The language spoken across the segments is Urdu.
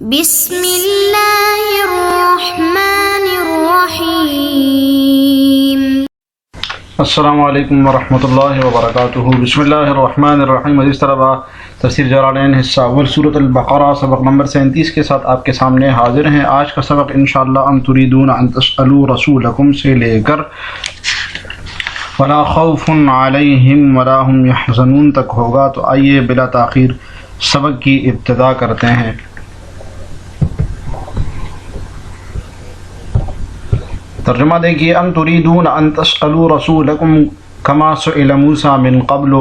بسم اللہ الرحمن الرحیم۔ السلام علیکم ورحمۃ اللہ وبرکاتہ۔ بسم اللہ الرحمن الرحیم۔ عزیز طلباء، تفسیر جلالین حصہ اول سورۃ البقرہ سبق نمبر 37 کے ساتھ آپ کے سامنے حاضر ہیں۔ آج کا سبق انشاءاللہ ام تریدون ان تسألوا رسولکم سے لے کر ولا خوف علیہم ولا هم یحزنون تک ہوگا۔ تو آئیے بلا تاخیر سبق کی ابتدا کرتے ہیں۔ ترجمہ دیکھیے، ام تریدون ان تسألوا رسولکم کما سئل موسیٰ من قبل،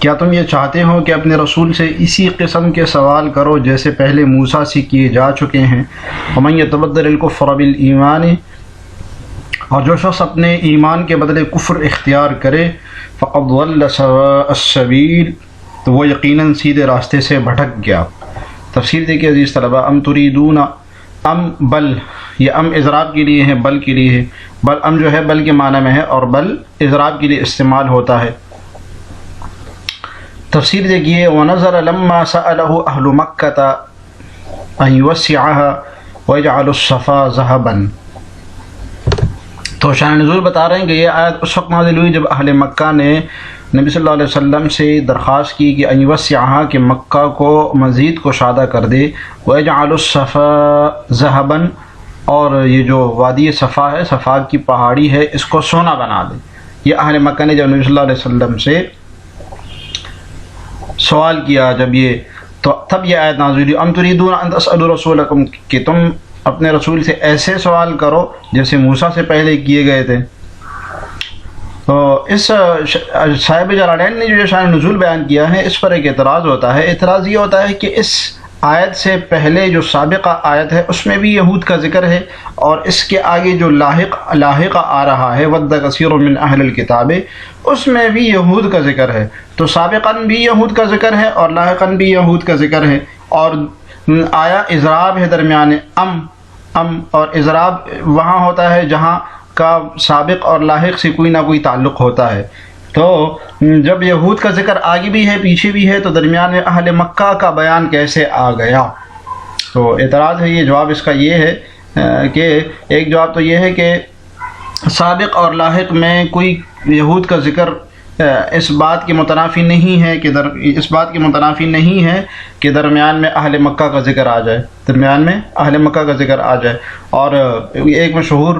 کیا تم یہ چاہتے ہو کہ اپنے رسول سے اسی قسم کے سوال کرو جیسے پہلے موسیٰ سے کیے جا چکے ہیں۔ ومن یتبدل الکفر بالایمان، اور جو شخص اپنے ایمان کے بدلے کفر اختیار کرے، فقد ضل سواء السبیل، تو وہ یقیناً سیدھے راستے سے بھٹک گیا۔ تفسیر دیکھیے عزیز طلباء، ام تریدون، ام بل، یہ ام اضراب کے لیے ہے، بل کے لیے ہے۔ بل ام جو ہے بل کے معنی میں ہے، اور بل اضراب کے لیے استعمال ہوتا ہے۔ تفسیر دیکھیے، وَنَظَرَ لَمَّا سَأَلَهُ أَهْلُ مَكَّةَ أَن يُوَسِّعَهَا وَيَجْعَلُ الصَّفَا ذَهَبًا۔ تو شان نزول بتا رہے ہیں کہ یہ آیت اس وقت نازل ہوئی جب اہل مکہ نے نبی صلی اللہ علیہ وسلم سے درخواست کی کہ ان یوسعها، کہ مکہ کو مزید کشادہ کر دے، وَيَجْعَلُ الصَّفَا ذَهَبًا، اور یہ جو وادی صفا ہے، صفا کی پہاڑی ہے، اس کو سونا بنا دے۔ یہ اہل مکہ نے جب نبی صلی اللہ علیہ وسلم سے سوال کیا، جب یہ تو تب یہ آیت نازل ہوئی، ام تریدون ان تسألوا رسولکم، کہ تم اپنے رسول سے ایسے سوال کرو جیسے موسیٰ سے پہلے کیے گئے تھے۔ تو اس صاحب جلالین نے جو شان نزول بیان کیا ہے، اس پر ایک اعتراض ہوتا ہے۔ اعتراض یہ ہوتا ہے کہ اس آیت سے پہلے جو سابقہ آیت ہے اس میں بھی یہود کا ذکر ہے، اور اس کے آگے جو لاحقہ آ رہا ہے، ود کثیر من اہل الکتاب، اس میں بھی یہود کا ذکر ہے۔ تو سابقاً بھی یہود کا ذکر ہے اور لاحقاً بھی یہود کا ذکر ہے، اور آیا اضراب ہے درمیان ام اور اضراب وہاں ہوتا ہے جہاں کا سابق اور لاحق سے کوئی نہ کوئی تعلق ہوتا ہے۔ تو جب یہود کا ذکر آگے بھی ہے پیچھے بھی ہے، تو درمیان میں اہل مکہ کا بیان کیسے آ گیا؟ تو اعتراض ہے یہ، جواب اس کا یہ ہے کہ ایک جواب تو یہ ہے کہ سابق اور لاحق میں کوئی یہود کا ذکر اس بات کی متنافی نہیں ہے کہ درمیان میں اہل مکہ کا ذکر آ جائے، اور ایک مشہور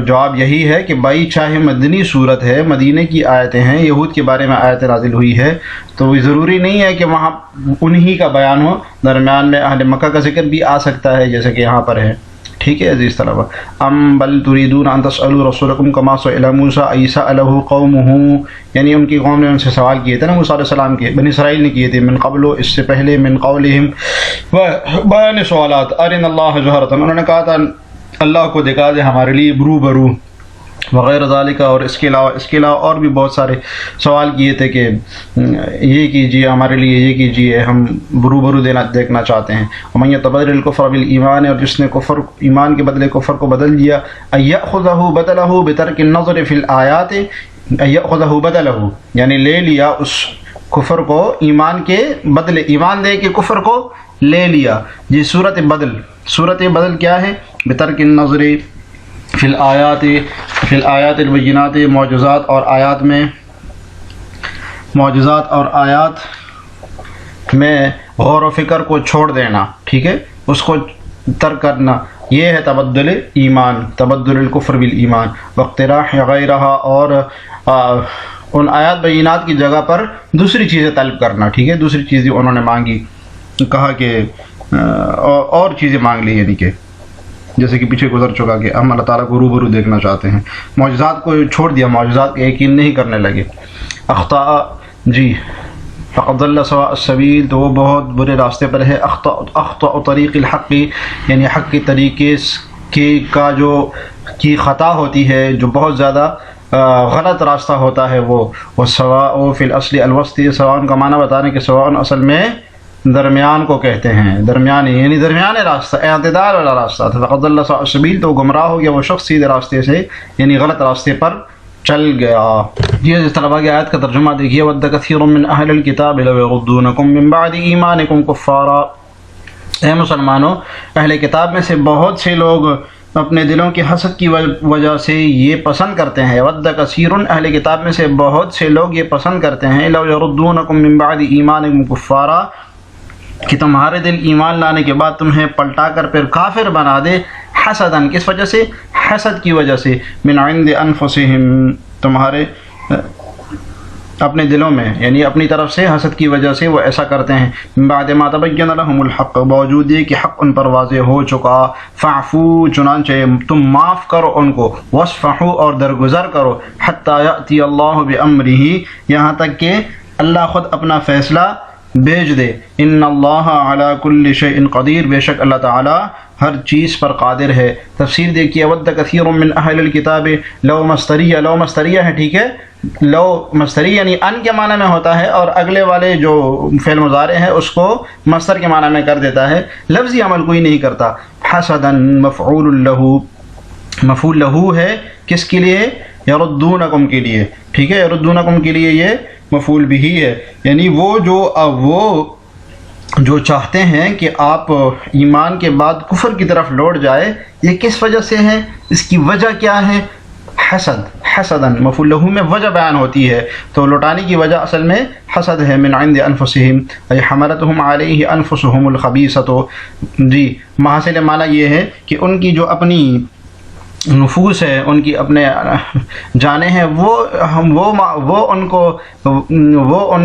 جواب یہی ہے کہ بھائی چاہے مدنی صورت ہے، مدینے کی آیتیں ہیں، یہود کے بارے میں آیت نازل ہوئی ہے، تو ضروری نہیں ہے کہ وہاں انہی کا بیان ہو، درمیان میں اہل مکہ کا ذکر بھی آ سکتا ہے جیسے کہ یہاں پر ہے۔ ٹھیک ہے عزیز طلبہ، ام بل تریدون ان تسألوا رسولکم کما سئل موسیٰ اذ سألہ قومہ، یعنی ان کی قوم نے ان سے سوال کیے تھے نا موسیٰ علیہ السلام کے، بنی اسرائیل نے کیے تھے، من قبل، اس سے پہلے، من قولہم، بیان سوالات، ارنا اللہ جہرۃ، انہوں نے کہا تھا اللہ کو دکھا دے ہمارے لیے برو وغیرہ ذالک، اور اس کے علاوہ اور بھی بہت سارے سوال کیے تھے کہ یہ کیجیے ہمارے لیے، یہ کیجیے، ہم برو دیکھنا چاہتے ہیں۔ ومن یتبدل الکفر بالایمان، اور جس نے ایمان کے بدلے کفر کو بدل دیا، ایأخذہ بدلہ بترک النظر فی الآیات، ایأخذہ بدلہ یعنی لے لیا اس کفر کو ایمان کے بدلے، ایمان دے کے کفر کو لے لیا۔ جی صورت بدل کیا ہے؟ بترک النظر فی الآیات البینات، معجزات اور آیات میں غور و فکر کو چھوڑ دینا، ٹھیک ہے، اس کو ترک کرنا، یہ ہے تبدل ایمان، تبدل الکفر بالایمان، واقتراح غیرہ، اور ان آیات بینات کی جگہ پر دوسری چیزیں طلب کرنا، ٹھیک ہے، دوسری چیزیں انہوں نے مانگی، کہا کہ اور چیزیں مانگ لی، یعنی کہ جیسے کہ پیچھے گزر چکا کہ ہم اللہ تعالیٰ کو روبرو دیکھنا چاہتے ہیں، معجزات کو چھوڑ دیا، معجزات کا یقین نہیں کرنے لگے۔ اخطاء، جی فقد ضل سواء السبیل، تو وہ بہت برے راستے پر ہے۔ اخطاء طریق الحق، یعنی حق کے طریقے کی خطا ہوتی ہے، جو بہت زیادہ غلط راستہ ہوتا ہے وہ سواء فی الاصل الوسط، سواء کا معنی بتانے کہ سواء اصل میں درمیان کو کہتے ہیں، درمیانی یعنی درمیان راستہ، اعتدال والا راستہ تھا۔ فقد ضل سواء السبیل، تو گمراہ ہو گیا وہ شخص سیدھے راستے سے، یعنی غلط راستے پر چل گیا۔ یہ طلباء کی آیت کا ترجمہ دیکھیے، ود کثیر من اہل الکتاب لو یردونکم من بعد ایمانکم کفارا، اے مسلمانوں، اہل کتاب میں سے بہت سے لوگ اپنے دلوں کے حسد کی وجہ سے یہ پسند کرتے ہیں، ود کثیر، اہل کتاب میں سے بہت سے لوگ یہ پسند کرتے ہیں، لو یردونکم من بعد ایمانکم کفارا، کہ تمہارے دل ایمان لانے کے بعد تمہیں پلٹا کر پھر کافر بنا دے، حسدن، کس وجہ سے؟ حسد کی وجہ سے، من عند انفسہم، تمہارے اپنے دلوں میں، یعنی اپنی طرف سے حسد کی وجہ سے وہ ایسا کرتے ہیں، من بعد ما تبین لهم الحق، باوجود یہ کہ حق ان پر واضح ہو چکا، فاعفو، چنانچہ تم معاف کرو ان کو، واصفحوا، اور درگزر کرو، حتی یأتی اللہ بامرہ، یہاں تک کہ اللہ خود اپنا فیصلہ بھیج دے، ان اللہ علی کل شیء قدیر، بے شک اللہ تعالی ہر چیز پر قادر ہے۔ تفسیر دیکھیے، ود کثیر من اہل الکتاب لو مستریہ، لو مستریہ ہے، ٹھیک ہے، لو مستری یعنی ان کے معنی میں ہوتا ہے، اور اگلے والے جو فعل مضارع ہے اس کو مصدر کے معنی میں کر دیتا ہے، لفظی عمل کوئی نہیں کرتا۔ حسدن مفعول لہو، مفعول لہو ہے کس کے لیے؟ یردونکم کے لیے، ٹھیک ہے، یردونکم کے لیے یہ مفعول بھی ہے، یعنی وہ جو چاہتے ہیں کہ آپ ایمان کے بعد کفر کی طرف لوٹ جائے، یہ کس وجہ سے ہے؟ اس کی وجہ کیا ہے؟ حسد، حسدن مفعول لہو میں وجہ بیان ہوتی ہے، تو لوٹانے کی وجہ اصل میں حسد ہے، من عند انفسہم ای حملتہم علیہ انفسہم الخبیثۃ، جی محاصل معنی یہ ہے کہ ان کی جو اپنی نفوس ہے، ان کی اپنے جانیں ہیں، وہ ان کو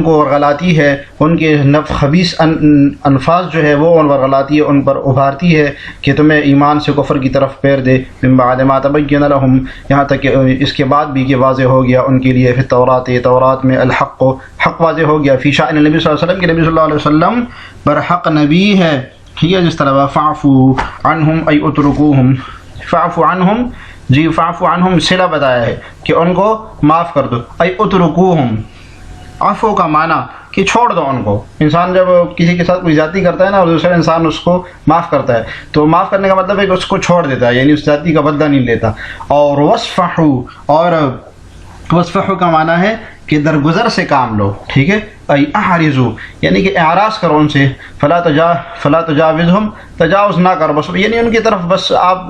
ورغلاتی ہے، ان کے خبیث انفاس جو ہے وہ ورغلاتی ہے، ان پر ابھارتی ہے کہ تمہیں ایمان سے کفر کی طرف پھیر دے، من بعد ما تبین لہم، یہاں تک کہ اس کے بعد بھی کہ واضح ہو گیا ان کے لیے، فی التورات، تورات میں، الحق، حق واضح ہو گیا، فی شأن نبی صلی اللہ علیہ وسلم، کہ نبی صلی اللہ علیہ وسلم برحق نبی ہے، ٹھیک ہے، جس طرح فاعفو عنہم ای اترکوہم، فاعفو عنہم، جی فاعفو عنہم صلہ بتایا ہے کہ ان کو معاف کر دو، ای اترکوہم، عفو کا معنی کہ چھوڑ دو ان کو، انسان جب کسی کے ساتھ کوئی زیادتی کرتا ہے نا اور دوسرا انسان اس کو معاف کرتا ہے تو معاف کرنے کا مطلب ہے کہ اس کو چھوڑ دیتا ہے، یعنی اس زیادتی کا بدلہ نہیں لیتا، اور وصفحو، اور وصفحو کا معنی ہے کہ درگزر سے کام لو، ٹھیک ہے، ای احرزو، یعنی کہ اعراض کرو ان سے، فلا تجاوزہم، تجاوز نہ کرو، بس یعنی ان کی طرف بس آپ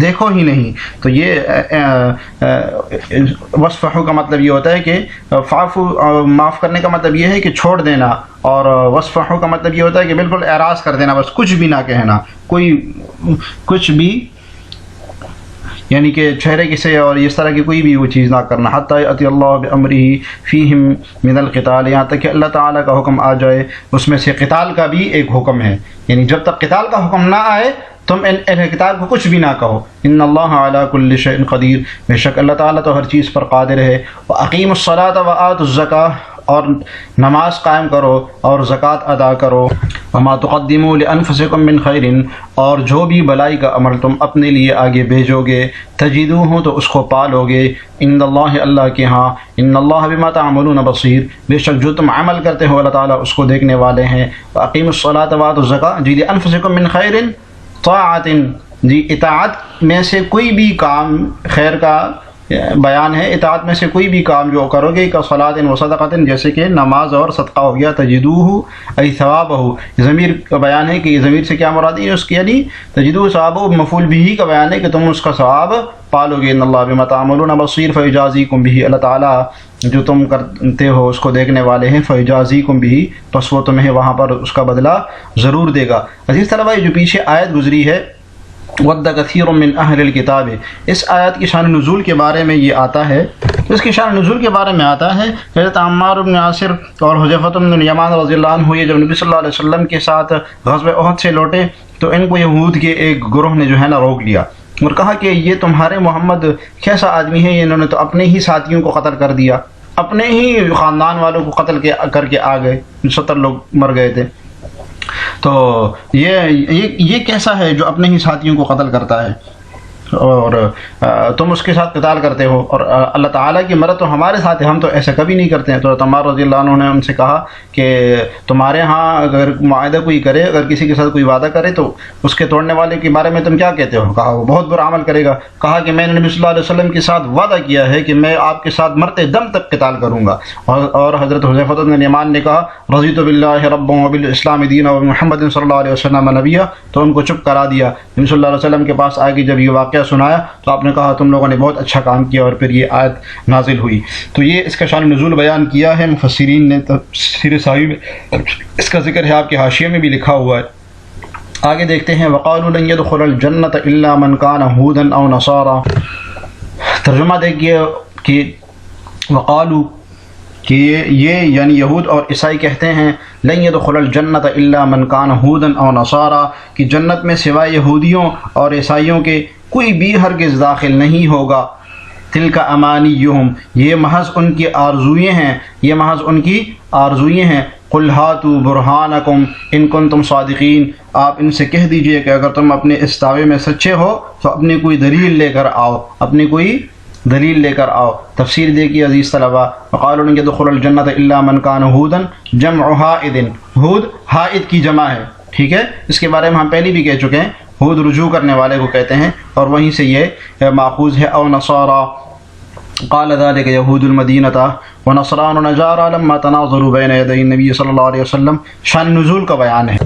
دیکھو ہی نہیں، تو یہ وصفحو کا مطلب یہ ہوتا ہے کہ فعفو، معاف کرنے کا مطلب یہ ہے کہ چھوڑ دینا، اور وصفحو کا مطلب یہ ہوتا ہے کہ بالکل اعراض کر دینا، بس کچھ بھی نہ کہنا، کچھ بھی، یعنی کہ چہرے کی سے اور اس طرح کی کوئی بھی وہ چیز نہ کرنا، حتی یأتی اللہ بامرہ فیہم من القتال، یہاں تک کہ اللہ تعالیٰ کا حکم آ جائے اس میں سے قتال کا بھی ایک حکم ہے، یعنی جب تک قتال کا حکم نہ آئے تم اہل کتاب کو کچھ بھی نہ کہو، ان اللہ علی کل شیء قدیر، بے شک اللہ تعالیٰ تو ہر چیز پر قادر ہے، وَأَقِیمُوا الصَّلَاةَ وَآتُوا الزَّکَاةَ، اور نماز قائم کرو اور زکوٰۃ ادا کرو، وما تقدموا لانفسکم من خیر، اور جو بھی بلائی کا عمل تم اپنے لیے آگے بھیجو گے، تجدوہ تو اس کو پالو گے، ان اللہ، اللہ کے ہاں، ان اللہ بما تعملون بصیر، بے شک جو تم عمل کرتے ہو اللہ تعالیٰ اس کو دیکھنے والے ہیں، واقیموا الصلاۃ وآتوا الزکاۃ، جی لانفسکم من خیر طاعۃ، جی اطاعت میں سے کوئی بھی کام، خیر کا بیان ہے، اطاعت میں سے کوئی بھی کام جو کرو گے، کا صلاۃ و صدقۃ، جیسے کہ نماز اور صدقہ ہو گیا، تجدوہ ای ثوابہ، ضمیر کا بیان ہے کہ یہ ضمیر سے کیا مراد ہے اس کی، یعنی تجدوہ ثوابہ مفعول بھی کا بیان ہے کہ تم اس کا ثواب پالو گے، ان اللہ بما تعملون بصیر فیجازیکم بہ، اللہ تعالیٰ جو تم کرتے ہو اس کو دیکھنے والے ہیں، فیجازیکم بہ، پس وہ تمہیں وہاں پر اس کا بدلہ ضرور دے گا۔ عزیز طلبہ، جو پیچھے آیت گزری ہے وَدَّ كَثِيرٌ مِّنْ أَهْلِ الْكِتَابِ، اس آیت کی شان نزول کے بارے میں یہ آتا ہے، اس کی شان نزول کے بارے میں آتا ہے، حضرت عمار بن یاسر اور حذیفہ بن الیمان رضی اللہ عنہ یہ جب نبی صلی اللہ علیہ وسلم کے ساتھ غزوہ احد سے لوٹے تو ان کو یہود کے ایک گروہ نے جو ہے نا روک لیا اور کہا کہ یہ تمہارے محمد کیسا آدمی ہے، انہوں نے تو اپنے ہی ساتھیوں کو قتل کر دیا، اپنے ہی خاندان والوں کو قتل کر کے آ گئے، 70 لوگ مر گئے تھے، تو یہ کیسا ہے جو اپنے ہی ساتھیوں کو قتل کرتا ہے، اور تم اس کے ساتھ قتال کرتے ہو، اور اللہ تعالیٰ کی مدد تو ہمارے ساتھ ہے، ہم تو ایسا کبھی نہیں کرتے ہیں۔ تو عمار رضی اللہ عنہ نے ان سے کہا کہ تمہارے ہاں اگر معاہدہ کوئی کرے، اگر کسی کے ساتھ کوئی وعدہ کرے تو اس کے توڑنے والے کے بارے میں تم کیا کہتے ہو؟ کہا وہ بہت برا عمل کرے گا۔ کہا کہ میں نے نبی صلی اللہ علیہ وسلم کے ساتھ وعدہ کیا ہے کہ میں آپ کے ساتھ مرتے دم تک قتال کروں گا۔ اور حضرت حذیفہ بن الیمان نے کہا رضیت باللہ ربا وبالاسلام دینا وبمحمد صلی اللہ علیہ وسلم نبیہ، تو ان کو چپ کرا دیا۔ نبی صلی اللہ علیہ وسلم کے پاس آگے جب یہ واقعہ سنایا تو آپ نے کہا تم لوگوں نے بہت اچھا کام کیا، اور پھر یہ آیت نازل ہوئی۔ تو یہ اس کا شان نزول بیان کیا ہے مفسرین نے تفسیر ساوی میں، اس کا ذکر ہے آپ کے حاشیے میں بھی لکھا ہوا ہے۔ آگے دیکھتے ہیں وقالوا لن يدخل الجنة الا من كان هودا او نصارى۔ ترجمہ دیکھیے کہ وقالوا کہ یہ یعنی یہود اور عیسائی کہتے ہیں لن يدخل الجنة الا من كان هودا او نصارى، کہ جنت میں سوائے یہودیوں اور عیسائیوں کے کوئی بھی ہرگز داخل نہیں ہوگا۔ تلک امانیہم، یہ محض ان کی آرزوئیں ہیں، یہ محض ان کی آرزوئیں ہیں۔ قل ہاتوا برہانکم ان کنتم صادقین، آپ ان سے کہہ دیجئے کہ اگر تم اپنے اس دعوے میں سچے ہو تو اپنی کوئی دلیل لے کر آؤ، اپنی کوئی دلیل لے کر آؤ۔ تفسیر دیکھیے عزیز طلبہ، وقالوا لن يدخل الجنة الا من كان هودا جمع حائد، ہود حائد کی جمع ہے، ٹھیک ہے، اس کے بارے میں ہم پہلے بھی کہہ چکے ہیں، ہود رجوع کرنے والے کو کہتے ہیں، اور وہیں سے یہ ماخوذ ہے۔ او نصارى قال ذلك يهود المدینہ ونصران نجارى لما تناظروا بین یدی النبی صلی اللہ علیہ وسلم، شان نزول کا بیان ہے۔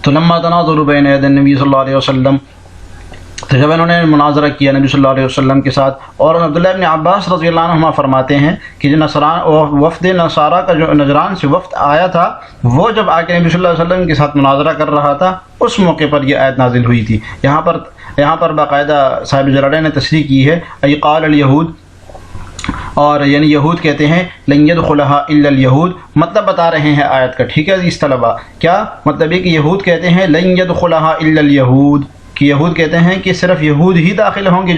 تو لما تناظروا بین یدی النبی صلی اللہ علیہ وسلم، تو جب انہوں نے مناظرہ کیا نبی صلی اللہ علیہ وسلم کے ساتھ، اور عبداللہ ابن عباس رضی اللہ عنہما فرماتے ہیں کہ جو وفد نصارہ کا جو نجران سے وفد آیا تھا، وہ جب آ کے نبی صلی اللہ علیہ وسلم کے ساتھ مناظرہ کر رہا تھا، اس موقع پر یہ آیت نازل ہوئی تھی۔ یہاں پر باقاعدہ صاحب جلالین نے تصریح کی ہے ای قال الیہود، اور یعنی یہود کہتے ہیں لن يدخلها الا الیہود، مطلب بتا رہے ہیں آیت کا، ٹھیک ہے عزیز طلبہ، کیا مطلب ہے کہ یہود کہتے ہیں لن يدخلها الا الیہود، کہ یہود کہتے ہیں کہ صرف یہود ہی داخل ہوں گے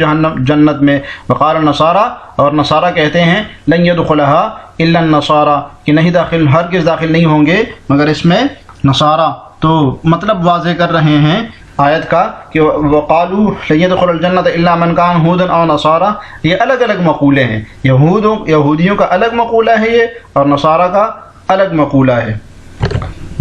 جنت میں۔ وقال النصارى، اور نصارہ کہتے ہیں لن يدخلها الا النصارى، کہ نہیں داخل، ہرگز داخل نہیں ہوں گے مگر اس میں نصارہ۔ تو مطلب واضح کر رہے ہیں آیت کا کہ وقالوا لن يدخل الجنة الا من كان هودا او نصارى، یہ الگ الگ مقولے ہیں، یہودیوں کا الگ مقولہ ہے یہ، اور نصارہ کا الگ مقولہ ہے۔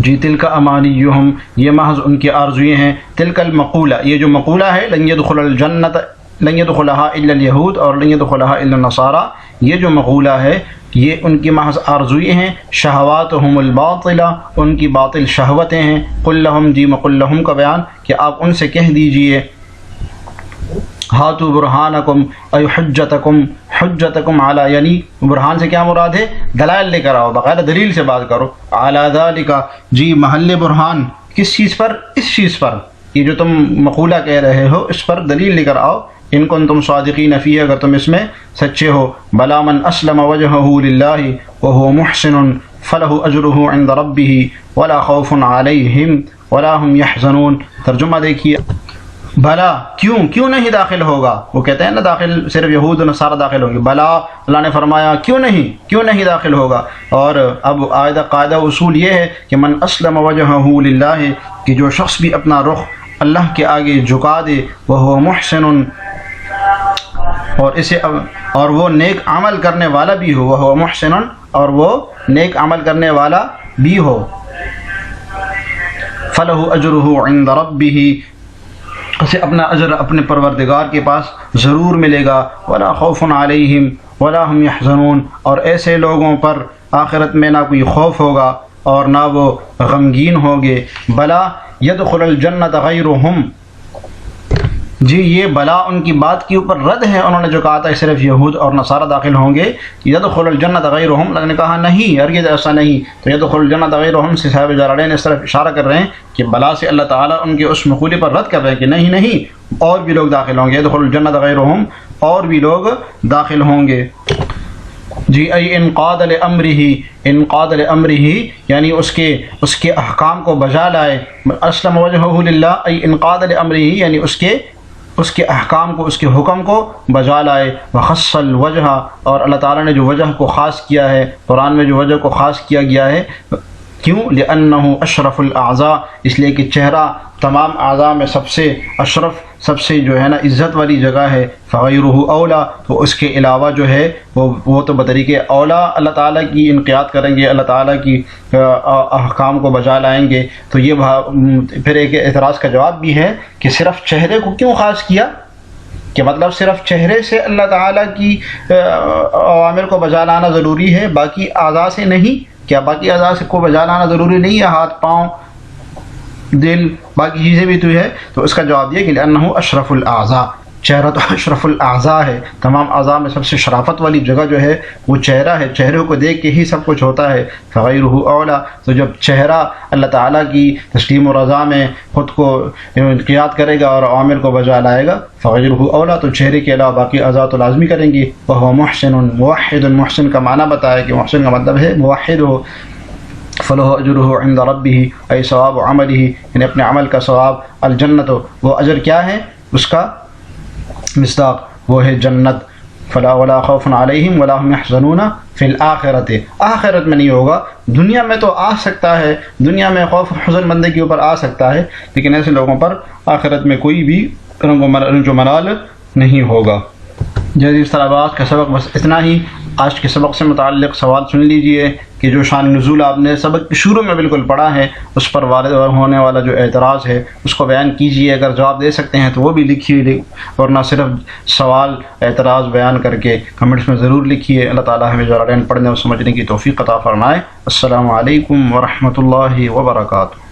جی تلک امانیہم، یہ محض ان کی آرزوئیں ہیں۔ تلک المقولہ، یہ جو مقولہ ہے لن يدخل الجنة لن يدخلها الا اليہود اور لن يدخلها الا النصارى، یہ جو مقولہ ہے یہ ان کی محض آرزوئیں ہیں۔ شہواتہم الباطلہ، ان کی باطل شہوتیں ہیں۔ قل لہم، جی مقل لہم کا بیان کہ آپ ان سے کہہ دیجئے ہاتوا برہانکم ای حجتکم علی، یعنی برہان سے کیا مراد ہے؟ دلائل لے کر آؤ، باقاعدہ دلیل سے بات کرو۔ علی ذالک، جی محل برہان کس چیز پر؟ اس چیز پر، یہ جو تم مقولہ کہہ رہے ہو اس پر دلیل لے کر آؤ۔ ان کنتم صادقین فیہ، اگر تم اس میں سچے ہو۔ بلا من اسلم وجہہ للہ وہو محسن فلہ اجرہ عند ربہ ولا خوف علیہم ولا ہم یحزنون۔ ترجمہ دیکھیے، بھلا کیوں نہیں داخل ہوگا؟ وہ کہتے ہیں نا داخل صرف یہود و نصارہ داخل ہوں گے، بھلا اللہ نے فرمایا کیوں نہیں داخل ہوگا۔ اور اب قاعدہ اصول یہ ہے کہ من اسلم وجہہ للہ، کہ جو شخص بھی اپنا رخ اللہ کے آگے جھکا دے، وہ محسن، اور وہ نیک عمل کرنے والا بھی ہو، وہ محسن، اور وہ نیک عمل کرنے والا بھی ہو، فلہ اجرہ عند ربہ، اسے اپنا اجر اپنے پروردگار کے پاس ضرور ملے گا۔ ولا خوف علیہم ولا ہم یحزنون، اور ایسے لوگوں پر آخرت میں نہ کوئی خوف ہوگا اور نہ وہ غمگین ہوگے۔ بلا يدخل الجنة غیرہم، جی یہ بلا ان کی بات کے اوپر رد ہے، انہوں نے جو کہا تھا صرف یہود اور نصارہ داخل ہوں گے۔ يدخل الجنة غیرہم، اللہ نے کہا نہیں، ہرگز ایسا نہیں۔ تو يدخل الجنة غیرہم سے صاحب جلالین اس طرف اشارہ کر رہے ہیں کہ بلا سے اللہ تعالیٰ ان کے اس مقولے پر رد کر رہے ہیں کہ نہیں اور بھی لوگ داخل ہوں گے۔ يدخل الجنة غیرہم، اور بھی لوگ داخل ہوں گے۔ جی ای انقاد لامرہ، یعنی اس کے احکام کو بجا لائے۔ اسلم وجہہ للہ ای انقاد لامرہ، یعنی اس کے احکام کو، اس کے حکم کو بجا لائے۔ وخص الوجہ، اور اللہ تعالیٰ نے جو وجہ کو خاص کیا ہے، قرآن میں جو وجہ کو خاص کیا گیا ہے، کیوں؟ لأنه اشرف الاعضاء، اس لیے کہ چہرہ تمام اعضاء میں سب سے اشرف، سب سے جو ہے نا عزت والی جگہ ہے، فغیرہ اولا، تو اس کے علاوہ جو ہے وہ تو بطریق اولا اللہ تعالیٰ کی انقیاد کریں گے، اللہ تعالیٰ کی احکام کو بجا لائیں گے۔ تو یہ پھر ایک اعتراض کا جواب بھی ہے کہ صرف چہرے کو کیوں خاص کیا، کہ مطلب صرف چہرے سے اللہ تعالیٰ کی اوامر کو بجا لانا ضروری ہے، باقی اعضاء سے نہیں؟ کیا باقی اعضاء سے کو بجا لانا ضروری نہیں ہے؟ ہاتھ، پاؤں، دل، باقی چیزیں بھی تو ہے۔ تو اس کا جواب یہ کہ لأنہ اشرف الاعضاء، چہرہ تو اشرف الاعضاء ہے، تمام اعضاء میں سب سے شرافت والی جگہ جو ہے وہ چہرہ ہے، چہرے کو دیکھ کے ہی سب کچھ ہوتا ہے۔ فغیرہ اولا، تو جب چہرہ اللہ تعالیٰ کی تسلیم و رضا میں خود کو انقیاد کرے گا اور اوامر کو بجا لائے گا، فغیرہ اولا، تو چہرے کے علاوہ باقی اعضاء تو لازمی کریں گی۔ وہو محسن، موحد، محسن کا معنی بتایا کہ محسن کا مطلب ہے موحد ہو۔ فلہ اجرہ عند ربہ، ای ثواب عملہ، یعنی اپنے عمل کا ثواب، الجنت، وہ اجر کیا ہے اس کا مصداق، وہ ہے جنت۔ فلا ولا خوف علیہم ولا هم يحزنون فی الآخرۃ، آخرت میں نہیں ہوگا، دنیا میں تو آ سکتا ہے، دنیا میں خوف و حزن بندے کے اوپر آ سکتا ہے، لیکن ایسے لوگوں پر آخرت میں کوئی بھی رنج و منال نہیں ہوگا۔ جدید طلباء کا سبق بس اتنا ہی۔ آج کے سبق سے متعلق سوال سن لیجئے کہ جو شان نزول آپ نے سبق کے شروع میں بالکل پڑھا ہے، اس پر وارد ہونے والا جو اعتراض ہے اس کو بیان کیجئے، اگر جواب دے سکتے ہیں تو وہ بھی لکھیے، اور نہ صرف سوال اعتراض بیان کر کے کمنٹس میں ضرور لکھیے۔ اللہ تعالیٰ ہمیں جلالین پڑھنے اور سمجھنے کی توفیق عطا فرمائے۔ السلام علیکم ورحمۃ اللہ وبرکاتہ۔